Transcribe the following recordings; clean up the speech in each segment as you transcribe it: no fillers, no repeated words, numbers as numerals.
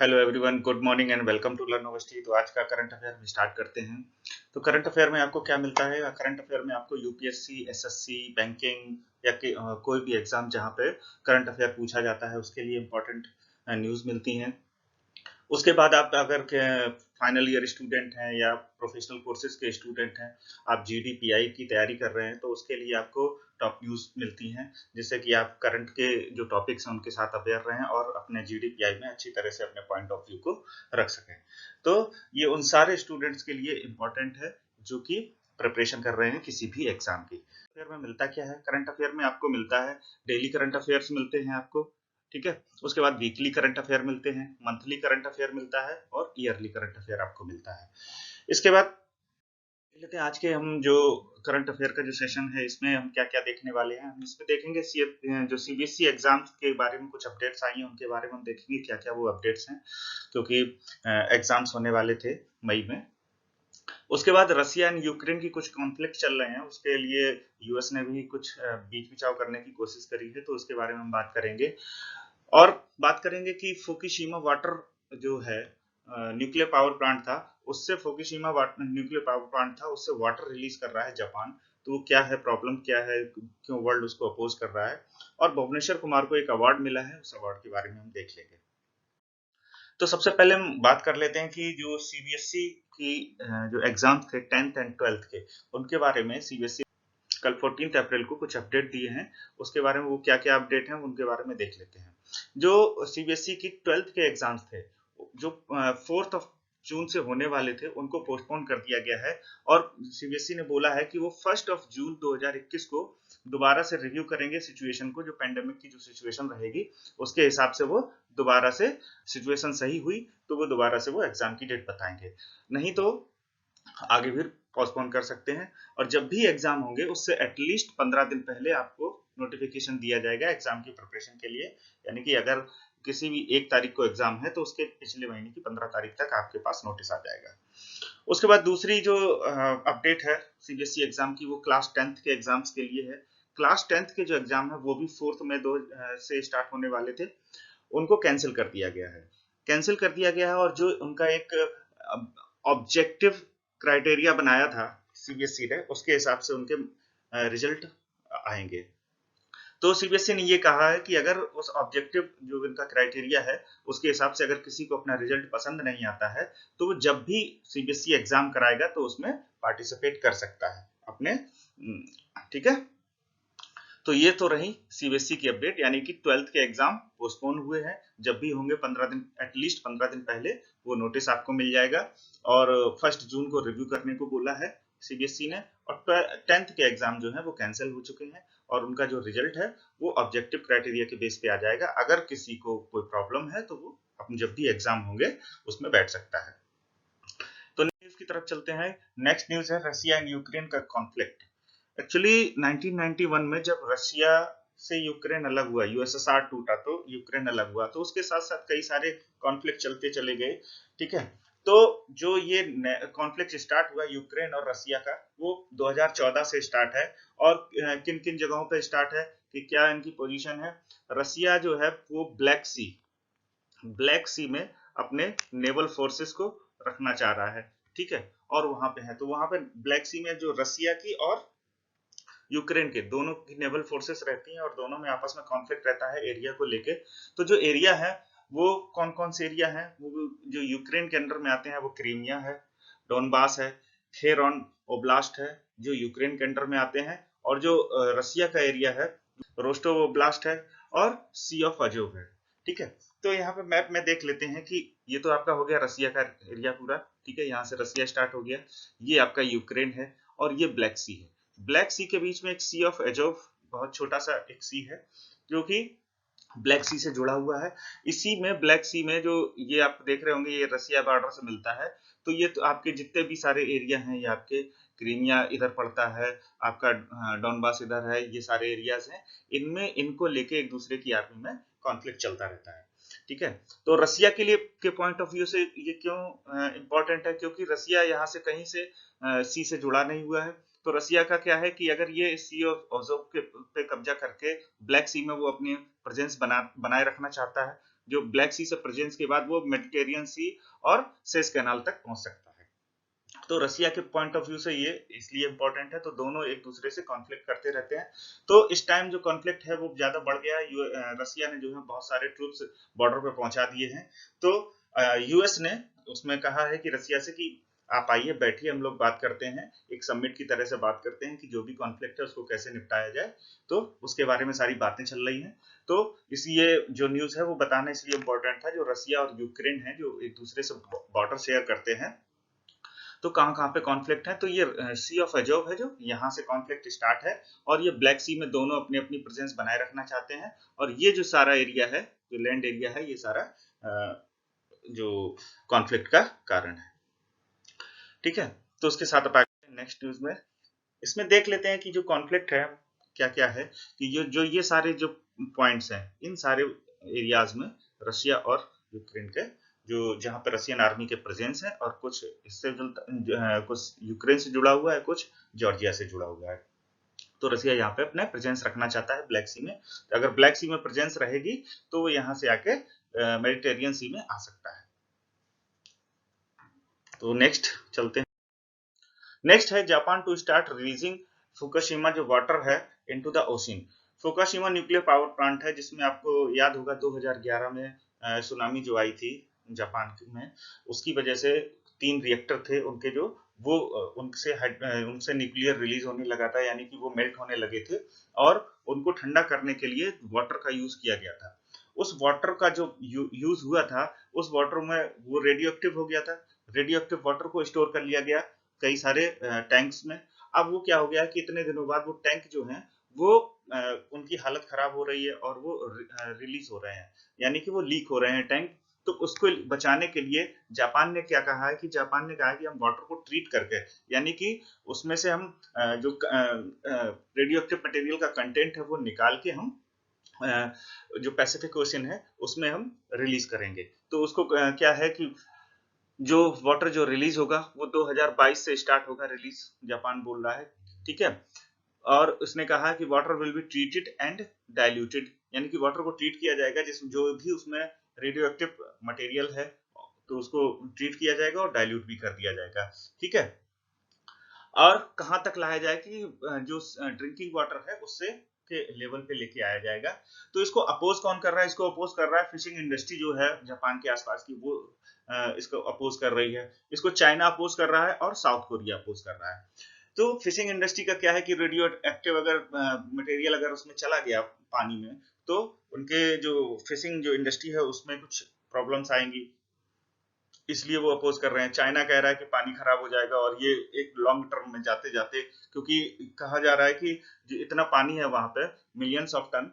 Hello everyone, good morning and welcome to Learn University. तो आज का करंट अफेयर हम स्टार्ट करते हैं। तो करंट अफेयर में आपको क्या मिलता है? करंट अफेयर में आपको यूपीएससी, एसएससी, बैंकिंग या कोई भी एग्जाम जहाँ पे करंट अफेयर पूछा जाता है उसके लिए इम्पोर्टेंट न्यूज़ मिलती हैं। उसके बाद आप अगर फाइनल ईयर स्टूडेंट हैं या प्रोफेशनल कोर्सेज के स्टूडेंट हैं, आप जीडीपीआई की तैयारी कर रहे हैं, तो उसके लिए आपको टॉप न्यूज़ मिलती हैं, जिससे कि आप करंट के जो टॉपिक्स हैं उनके साथ अवेयर रहें और अपने जीडीपीआई में अच्छी तरह से अपने पॉइंट ऑफ व्यू को रख सकें। तो ये उन सारे स्टूडेंट्स के लिए इम्पोर्टेंट है जो कि प्रिपरेशन कर रहे हैं किसी भी एग्जाम की। अफेयर में मिलता क्या है? करंट अफेयर में आपको मिलता है डेली करंट अफेयर्स मिलते हैं आपको, ठीक है। उसके बाद वीकली करंट अफेयर मिलते हैं, मंथली करंट अफेयर मिलता है और ईयरली करंट अफेयर आपको मिलता है। इसके बाद देख लेते हैं आज के हम जो करंट अफेयर का जो सेशन है इसमें हम क्या क्या देखने वाले हैं। हम इसमें देखेंगे जो सीबीएसई एग्जाम्स के बारे में कुछ अपडेट्स आई हैं उनके बारे में हम देखेंगे क्या क्या वो अपडेट्स हैं, क्योंकि एग्जाम्स होने वाले थे मई में। उसके बाद रसिया एंड यूक्रेन की कुछ कॉन्फ्लिक्ट चल रहे हैं, उसके लिए यूएस ने भी कुछ बीच बिचाव करने की कोशिश करी है, तो उसके बारे में हम बात करेंगे। और बात करेंगे कि फुकुशिमा वाटर जो है न्यूक्लियर पावर प्लांट था, उससे फुकुशिमा न्यूक्लियर पावर प्लांट था, उससे वाटर रिलीज कर रहा है जापान। तो क्या है प्रॉब्लम, क्या है, क्यों वर्ल्ड उसको अपोज कर रहा है। और भुवनेश्वर कुमार को एक अवार्ड मिला है, उस अवार्ड के बारे में हम देख लेंगे। तो सबसे पहले हम बात कर लेते हैं कि जो सीबीएसई की जो एग्जाम थे 10th एंड 12th के, उनके बारे में सीबीएसई कल 14 अप्रैल को कुछ अपडेट दिए हैं। उसके बारे में वो क्या क्या अपडेट हैं उनके बारे में देख लेते हैं। जो सीबीएसई की 12th के एग्जाम्स थे, जो 4th ऑफ जून से होने वाले थे, उनको पोस्टपोन कर दिया गया है। और सीबीएसई ने बोला है कि वो 1 जून 2021 को दोबारा से रिव्यू करेंगे सिचुएशन को, जो पेंडेमिक की जो सिचुएशन रहेगी उसके हिसाब से वो दोबारा से, सिचुएशन सही हुई तो वो दोबारा से वो एग्जाम की डेट बताएंगे, नहीं तो आगे भी पोस्टपोन कर सकते हैं। और जब भी एग्जाम होंगे उससे एटलीस्ट 15 दिन पहले आपको नोटिफिकेशन दिया जाएगा एग्जाम की प्रिपरेशन के लिए। यानी कि अगर किसी भी 1 तारीख को एग्जाम है तो उसके पिछले महीने की 15 तारीख तक आपके पास नोटिस आ जाएगा। उसके बाद दूसरी जो अपडेट है सीबीएसई एग्जाम की, वो क्लास 10th के एग्जाम्स के लिए है। क्लास 10th के जो एग्जाम है वो भी 4 मई से स्टार्ट होने वाले थे, उनको कैंसिल कर दिया गया है। कैंसिल कर दिया गया है और जो उनका एक ऑब्जेक्टिव क्राइटेरिया बनाया था सीबीएसई ने, उसके हिसाब से उनके रिजल्ट आएंगे। तो सीबीएसई ने ये कहा है कि अगर उस ऑब्जेक्टिव जो इनका क्राइटेरिया है उसके हिसाब से अगर किसी को अपना रिजल्ट पसंद नहीं आता है तो वो जब भी सीबीएसई एग्जाम कराएगा तो उसमें पार्टिसिपेट कर सकता है अपने, ठीक है। तो ये तो रही सीबीएसई की अपडेट, यानी कि 12th के एग्जाम पोस्टपोन हुए हैं। जब भी होंगे 15 दिन, एटलीस्ट 15 दिन पहले वो नोटिस आपको मिल जाएगा। और 1 जून को रिव्यू करने को बोला है सीबीएसई ने। और 10th के एग्जाम जो है वो कैंसिल हो चुके हैं और उनका जो रिजल्ट है वो ऑब्जेक्टिव क्राइटेरिया के बेस पे आ जाएगा। अगर किसी को कोई प्रॉब्लम है तो वो अपने जब भी एग्जाम होंगे उसमें बैठ सकता है। तो न्यूज की तरफ चलते हैं। नेक्स्ट न्यूज है रसिया एंड यूक्रेन का कॉन्फ्लिक्ट। एक्चुअली 1991 में जब रशिया से यूक्रेन अलग हुआ, यूएसएसआर टूटा तो यूक्रेन अलग हुआ, तो उसके साथ साथ कई सारे कॉन्फ्लिक्ट चलते चले गए, ठीक है। तो जो ये कॉन्फ्लिक्ट स्टार्ट हुआ यूक्रेन और रशिया का, वो 2014 से स्टार्ट है। और किन किन जगहों पे स्टार्ट है, कि क्या इनकी पोजीशन है। रसिया जो है वो ब्लैक सी में अपने नेवल फोर्सेस को रखना चाह रहा है, ठीक है। और वहां पे है, तो वहां पे ब्लैक सी में जो रसिया की और यूक्रेन के दोनों की नेवल फोर्सेस रहती हैं और दोनों में आपस में कॉन्फ्लिक्ट रहता है एरिया को लेके। तो जो एरिया है वो कौन कौन से एरिया है, वो जो यूक्रेन के अंडर में आते हैं वो क्रीमिया है, डोनबास है, खेरॉन ओब्लास्ट है जो यूक्रेन के अंडर में आते हैं। और जो रसिया का एरिया है रोस्टोव ओब्लास्ट है और सी ऑफ अजोव है, ठीक है। तो यहाँ पे मैप में देख लेते हैं कि ये तो आपका हो गया रसिया का एरिया पूरा, ठीक है। यहाँ से रसिया स्टार्ट हो गया, ये आपका यूक्रेन है और ये ब्लैक सी है। ब्लैक सी के बीच में एक सी ऑफ एजोव, बहुत छोटा सा एक सी है जो कि ब्लैक सी से जुड़ा हुआ है। इसी में ब्लैक सी में जो ये आप देख रहे होंगे ये रसिया बॉर्डर से मिलता है। तो ये तो आपके जितने भी सारे एरिया हैं, ये आपके क्रीमिया इधर पड़ता है, आपका डॉनबास इधर है, ये सारे एरियाज हैं। इनमें इनको लेके एक दूसरे की आर्मी में कॉन्फ्लिक्ट चलता रहता है, ठीक है। तो रसिया के लिए के पॉइंट ऑफ व्यू से ये क्यों इंपॉर्टेंट है, क्योंकि रसिया यहाँ से कहीं से सी से जुड़ा नहीं हुआ है। तो रसिया का क्या है कि अगर ये सी ऑफ अजोव के पे कब्जा करके ब्लैक सी में वो अपनी प्रेजेंस बनाए रखना चाहता है, जो ब्लैक सी से प्रेजेंस के बाद वो मेडिटेरियन सी और सुएज कैनाल तक पहुंच सकता है। तो रसिया के पॉइंट ऑफ व्यू से ये इसलिए इंपॉर्टेंट है, तो दोनों एक दूसरे से कॉन्फ्लिक्ट करते रहते हैं। तो इस टाइम जो कॉन्फ्लिक्ट है वो ज्यादा बढ़ गया है। रसिया ने जो है बहुत सारे ट्रूप्स बॉर्डर पे पहुंचा दिए हैं। तो यूएस ने उसमें कहा है कि रसिया से कि आप आइए, बैठिए, हम लोग बात करते हैं, एक समिट की तरह से बात करते हैं कि जो भी कॉन्फ्लिक्ट है उसको कैसे निपटाया जाए। तो उसके बारे में सारी बातें चल रही हैं। तो इसलिए जो न्यूज है वो बताना इसलिए इम्पोर्टेंट था, जो रसिया और यूक्रेन है जो एक दूसरे से बॉर्डर शेयर करते हैं, तो कहाँ कहाँ पे कॉन्फ्लिक्ट है। तो ये सी ऑफ अजोव है जो यहाँ से कॉन्फ्लिक्ट स्टार्ट है, और ये ब्लैक सी में दोनों अपनी अपनी प्रेजेंस बनाए रखना चाहते हैं। और ये जो सारा एरिया है, जो लैंड एरिया है, ये सारा जो कॉन्फ्लिक्ट का कारण है। ठीक है, तो उसके साथ अब नेक्स्ट न्यूज में इसमें देख लेते हैं कि जो कॉन्फ्लिक्ट है क्या क्या है, कि ये सारे जो पॉइंट्स हैं, इन सारे एरियाज में रशिया और यूक्रेन के जो जहां पर रशियन आर्मी के प्रेजेंस है, और कुछ इससे कुछ यूक्रेन से जुड़ा हुआ है, कुछ जॉर्जिया से जुड़ा हुआ है। तो रसिया यहाँ पे अपना प्रेजेंस रखना चाहता है ब्लैक सी में। तो अगर ब्लैक सी में प्रेजेंस रहेगी तो वो यहाँ से आके मेडिटेरियन सी में आ सकता है। तो नेक्स्ट चलते हैं। नेक्स्ट है Japan to start releasing Fukushima जो वाटर है into the ocean. Fukushima nuclear power plant है, जिसमें आपको याद होगा 2011 में सुनामी जो आई थी जापान में, उसकी वजह से 3 रिएक्टर थे उनके, जो वो उनसे न्यूक्लियर रिलीज होने लगा था, यानी कि वो मेल्ट होने लगे थे, और उनको ठंडा करने के लिए वाटर का यूज किया गया था। उस वाटर का जो यूज हुआ था, उस वाटर में वो रेडियो एक्टिव हो गया था। रेडियो एक्टिव वाटर को स्टोर कर लिया गया कई सारे टैंक्स में। अब वो क्या हो गया कि इतने दिनों बाद वो टैंक जो हैं वो उनकी हालत खराब हो रही है, और वो रिलीज हो रहे हैं, यानी कि वो लीक हो रहे हैं टैंक। तो उसको बचाने के लिए जापान ने क्या कहा है कि जापान ने कहा है कि हम वाटर को ट्रीट करके, यानी कि उसमें से हम जो रेडियो एक्टिव मटेरियल का कंटेंट है वो निकाल के हम जो पैसिफिक ओशन है उसमें हम रिलीज करेंगे। तो उसको क्या है कि जो वाटर जो रिलीज होगा वो 2022 से स्टार्ट होगा रिलीज, जापान बोल रहा है। ठीक है, और उसने कहा कि water will be treated and diluted, यानी कि वाटर को ट्रीट किया जाएगा, जिस जो भी उसमें रेडियो एक्टिव मटेरियल है तो उसको ट्रीट किया जाएगा और डाइल्यूट भी कर दिया जाएगा। ठीक है, और कहाँ तक लाया जाए कि जो ड्रिंकिंग वाटर है उससे के लेवल पे लेके आया जाएगा। तो इसको अपोज कौन कर रहा है? इसको अपोज कर रहा है फिशिंग इंडस्ट्री जो है जापान के आसपास की, वो इसको अपोज कर रही है। इसको चाइना अपोज कर रहा है और साउथ कोरिया अपोज कर रहा है। तो फिशिंग इंडस्ट्री का क्या है कि रेडियो एक्टिव अगर मटेरियल अगर उसमें चला गया पानी में, तो उनके जो फिशिंग जो इंडस्ट्री है उसमें कुछ प्रॉब्लम्स आएंगी, इसलिए वो अपोज कर रहे हैं। चाइना कह रहा है कि पानी खराब हो जाएगा, और ये एक लॉन्ग टर्म में जाते जाते, क्योंकि कहा जा रहा है कि जो इतना पानी है वहां पे मिलियंस ऑफ टन,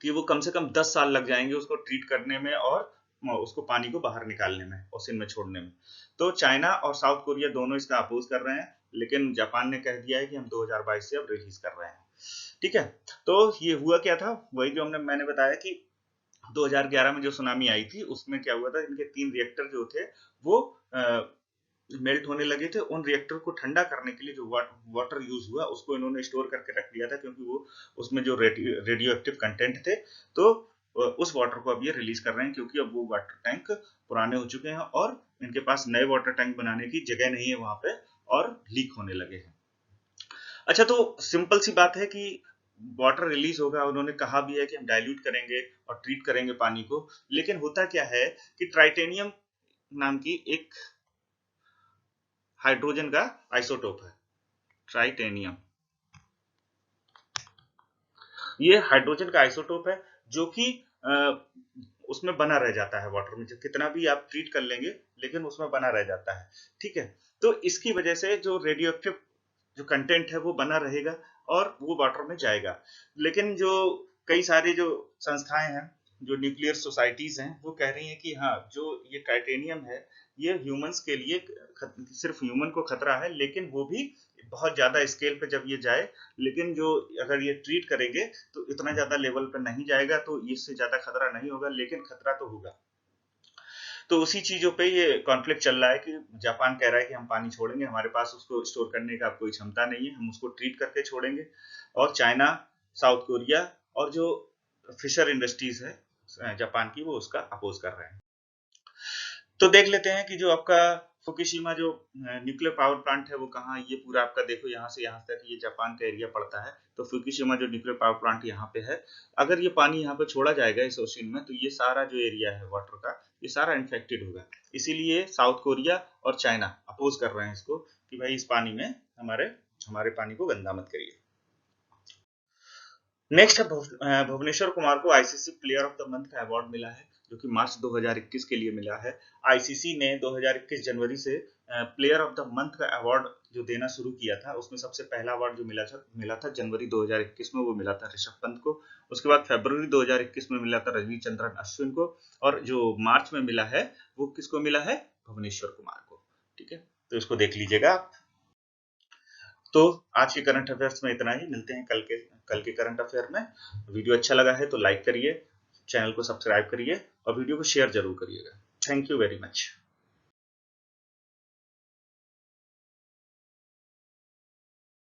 कि वो कम से कम 10 साल लग जाएंगे उसको ट्रीट करने में और उसको पानी को बाहर निकालने में, ओशन में छोड़ने में। तो चाइना और साउथ कोरिया दोनों इसका अपोज कर रहे हैं, लेकिन जापान ने कह दिया है कि हम 2022 से अब रिलीज कर रहे हैं। ठीक है, तो ये हुआ क्या था, वही जो मैंने बताया कि 2011 में जो सुनामी आई थी उसमें क्या हुआ था, इनके 3 रिएक्टर जो थे वो मेल्ट होने लगे थे। उन रिएक्टर को ठंडा करने के लिए जो वाटर यूज हुआ उसको इन्होंने स्टोर करके रख लिया था, क्योंकि वो उसमें जो रेडियो एक्टिव कंटेंट थे। तो उस वाटर को अब ये रिलीज कर रहे हैं, क्योंकि अब वो वाटर टैंक पुराने हो चुके हैं और इनके पास नए वाटर टैंक बनाने की जगह नहीं है वहां पे, और लीक होने लगे हैं। अच्छा, तो सिंपल सी बात है कि वाटर रिलीज होगा, उन्होंने कहा भी है कि हम डाइल्यूट करेंगे और ट्रीट करेंगे पानी को, लेकिन होता क्या है कि ट्राइटेनियम नाम की एक हाइड्रोजन का आइसोटोप है, ट्राइटेनियम। ये हाइड्रोजन का आइसोटोप है जो कि उसमें बना रह जाता है वाटर में, कितना भी आप ट्रीट कर लेंगे लेकिन उसमें बना रह जाता है। ठीक है, तो इसकी वजह से जो रेडियो एक्टिव जो कंटेंट है वो बना रहेगा और वो वाटर में जाएगा। लेकिन जो कई सारे जो संस्थाएं हैं, जो न्यूक्लियर सोसाइटीज हैं, वो कह रही हैं कि हाँ, जो ये टाइटेनियम है ये ह्यूमंस के लिए सिर्फ ह्यूमन को खतरा है, लेकिन वो भी बहुत ज्यादा स्केल पे जब ये जाए, लेकिन जो अगर ये ट्रीट करेंगे तो इतना ज्यादा लेवल पे नहीं जाएगा, तो इससे ज्यादा खतरा नहीं होगा, लेकिन खतरा तो होगा। तो उसी चीजों पे ये कॉन्फ्लिक्ट चल रहा है कि जापान कह रहा है कि हम पानी छोड़ेंगे, हमारे पास उसको स्टोर करने का कोई क्षमता नहीं है, हम उसको ट्रीट करके छोड़ेंगे। और चाइना, साउथ कोरिया और जो फिशर इंडस्ट्रीज है जापान की, वो उसका अपोज कर रहे हैं। तो देख लेते हैं कि जो आपका फुकुशिमा जो न्यूक्लियर पावर प्लांट है वो कहाँ, ये पूरा आपका देखो यहाँ से यहाँ तक ये जापान का एरिया पड़ता है। तो फुकुशिमा जो न्यूक्लियर पावर प्लांट यहाँ पे है, अगर ये पानी यहाँ पे छोड़ा जाएगा इस ओशन में, तो ये सारा जो एरिया है वाटर का, ये सारा इन्फेक्टेड होगा। इसीलिए साउथ कोरिया और चाइना अपोज कर रहे हैं इसको कि भाई इस पानी में हमारे पानी को गंदा मत करिए। नेक्स्ट है भुवनेश्वर कुमार को ICC player of the month का अवार्ड मिला है, जो कि मार्च 2021 के लिए मिला है। आईसीसी ने 2021 जनवरी से प्लेयर ऑफ द मंथ का अवार्ड जो देना शुरू किया था, उसमें सबसे पहला अवार्ड जो मिला था जनवरी 2021 में, वो मिला था ऋषभ पंत को। उसके बाद फरवरी 2021 में मिला था रविचंद्रन अश्विन को, और जो मार्च में मिला है वो किसको मिला है? भुवनेश्वर कुमार को। ठीक है, तो इसको देख लीजिएगा आप। तो आज के करंट अफेयर्स में इतना ही, मिलते हैं कल के करंट अफेयर में। वीडियो अच्छा लगा है तो लाइक करिए, चैनल को सब्सक्राइब करिए और वीडियो को शेयर जरूर करिएगा। Thank you very much.